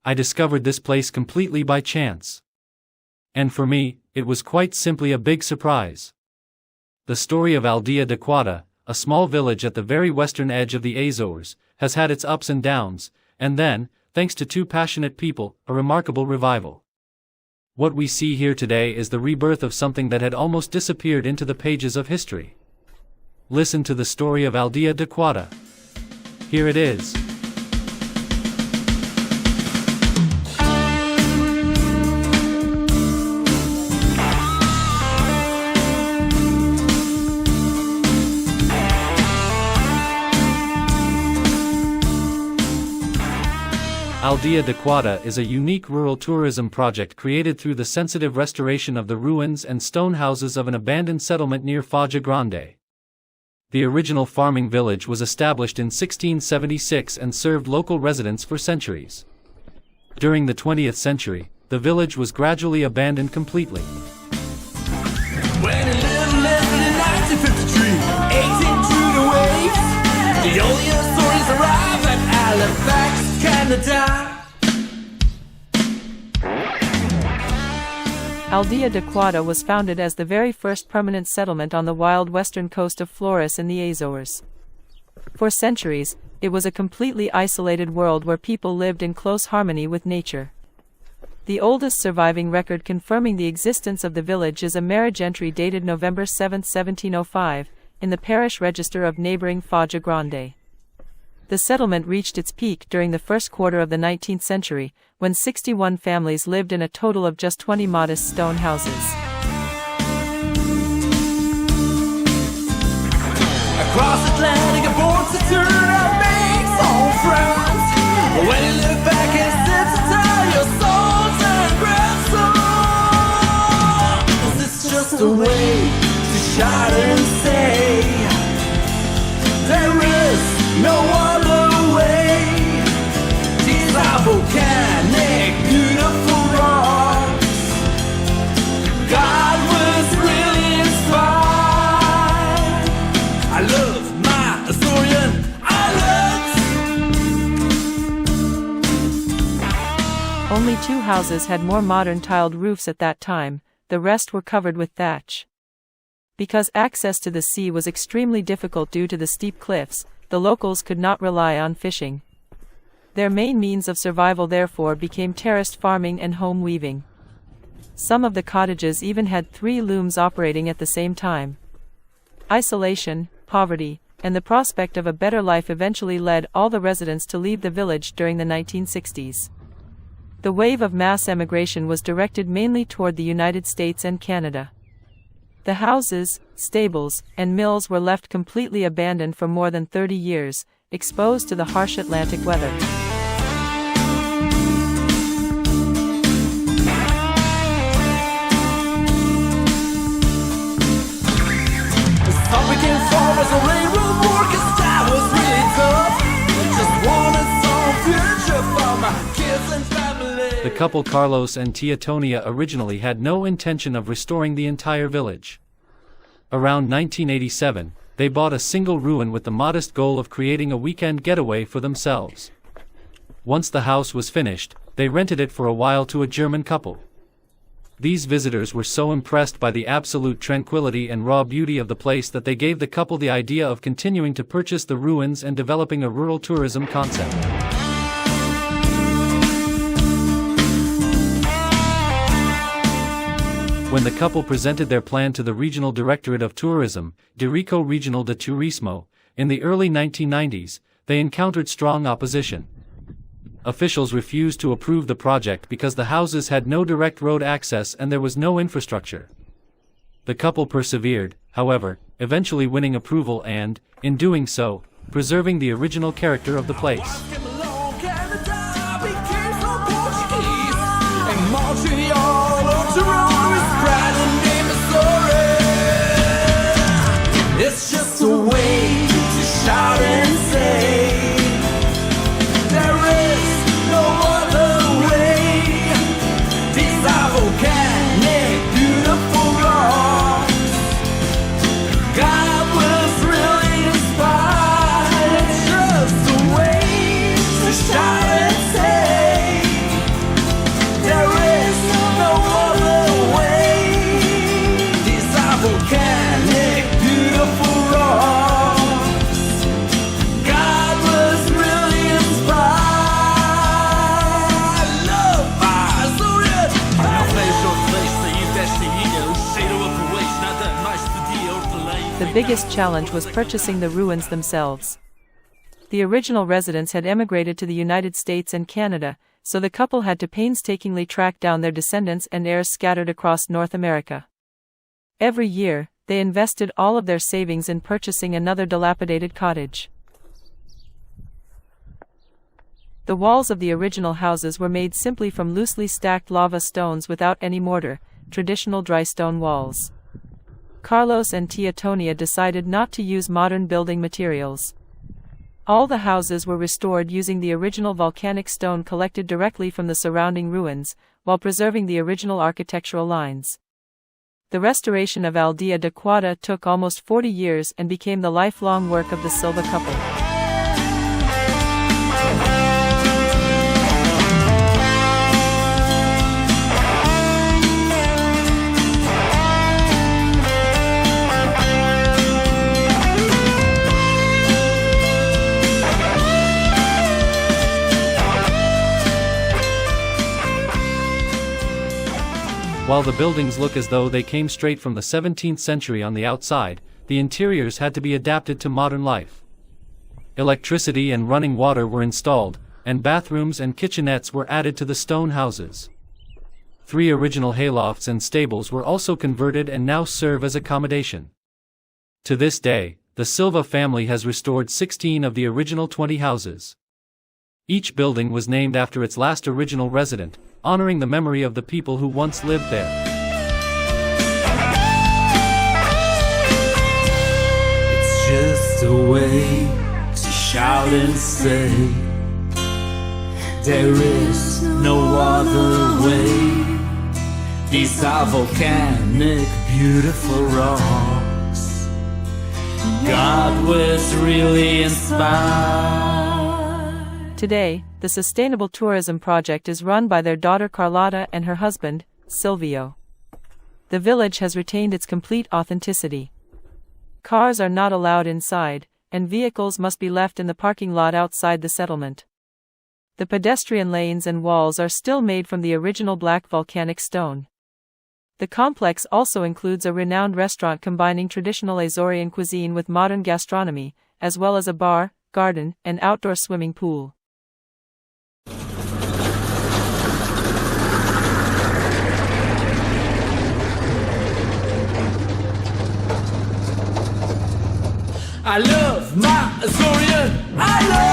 I discovered this place completely by chance. And for me, it was quite simply a big surprise. The story of Aldeia da Cuada, a small village at the very western edge of the Azores, has had its ups and downs, and then, thanks to two passionate people, a remarkable revival. What we see here today is the rebirth of something that had almost disappeared into the pages of history. Listen to the story of Aldeia da Cuada. Here it is. Aldeia da Cuada is a unique rural tourism project created through the sensitive restoration of the ruins and stone houses of an abandoned settlement near Foggia Grande. The original farming village was established in 1676 and served local residents for centuries. During the 20th century, the village was gradually abandoned completely. When a little less than 1953, 18 through the waves, the only stories arrive at Halifax, Canada. Aldeia da Cuada was founded as the very first permanent settlement on the wild western coast of Flores in the Azores. For centuries, it was a completely isolated world where people lived in close harmony with nature. The oldest surviving record confirming the existence of the village is a marriage entry dated November 7, 1705, in the parish register of neighboring Foggia Grande. The settlement reached its peak during the first quarter of the 19th century, when 61 families lived in a total of just 20 modest stone houses. Across Atlantic, a born to turn out makes all friends. But when you look back and sit to tell your souls and breath songs, it's just a way to shout and say there is no other way. These are volcanic, beautiful rocks. God was really inspired. I love my Azorian islands. Only 2 houses had more modern tiled roofs at that time, the rest were covered with thatch. Because access to the sea was extremely difficult due to the steep cliffs, the locals could not rely on fishing. Their main means of survival therefore became terraced farming and home weaving. Some of the cottages even had 3 looms operating at the same time. Isolation, poverty, and the prospect of a better life eventually led all the residents to leave the village during the 1960s. The wave of mass emigration was directed mainly toward the United States and Canada. The houses, stables, and mills were left completely abandoned for more than 30 years, exposed to the harsh Atlantic weather. Some became farmers or railroad workers, that was really tough. Just wanted some future for my kids and family. The couple Carlos and Teotónia originally had no intention of restoring the entire village. Around 1987, they bought a single ruin with the modest goal of creating a weekend getaway for themselves. Once the house was finished, they rented it for a while to a German couple. These visitors were so impressed by the absolute tranquility and raw beauty of the place that they gave the couple the idea of continuing to purchase the ruins and developing a rural tourism concept. When the couple presented their plan to the Regional Directorate of Tourism, Directorate Regional de Turismo, in the early 1990s, they encountered strong opposition. Officials refused to approve the project because the houses had no direct road access and there was no infrastructure. The couple persevered, however, eventually winning approval and, in doing so, preserving the original character of the place. It's just a way to shout and say there is no other way. These are volcanic, beautiful rocks. God was really inspired. It's just a way the biggest challenge was purchasing the ruins themselves. The original residents had emigrated to the United States and Canada, so the couple had to painstakingly track down their descendants and heirs scattered across North America. Every year, they invested all of their savings in purchasing another dilapidated cottage. The walls of the original houses were made simply from loosely stacked lava stones without any mortar, traditional dry stone walls. Carlos and Teotónia decided not to use modern building materials. All the houses were restored using the original volcanic stone collected directly from the surrounding ruins, while preserving the original architectural lines. The restoration of Aldeia da Cuada took almost 40 years and became the lifelong work of the Silva couple. While the buildings look as though they came straight from the 17th century on the outside, the interiors had to be adapted to modern life. Electricity and running water were installed, and bathrooms and kitchenettes were added to the stone houses. 3 original haylofts and stables were also converted and now serve as accommodation. To this day, the Silva family has restored 16 of the original 20 houses. Each building was named after its last original resident, honoring the memory of the people who once lived there. It's just a way to shout and say there is no other way. These are volcanic, beautiful rocks. God was really inspired. Today, the Sustainable Tourism Project is run by their daughter Carlota and her husband, Silvio. The village has retained its complete authenticity. Cars are not allowed inside, and vehicles must be left in the parking lot outside the settlement. The pedestrian lanes and walls are still made from the original black volcanic stone. The complex also includes a renowned restaurant combining traditional Azorean cuisine with modern gastronomy, as well as a bar, garden, and outdoor swimming pool. I love my Azorean, I love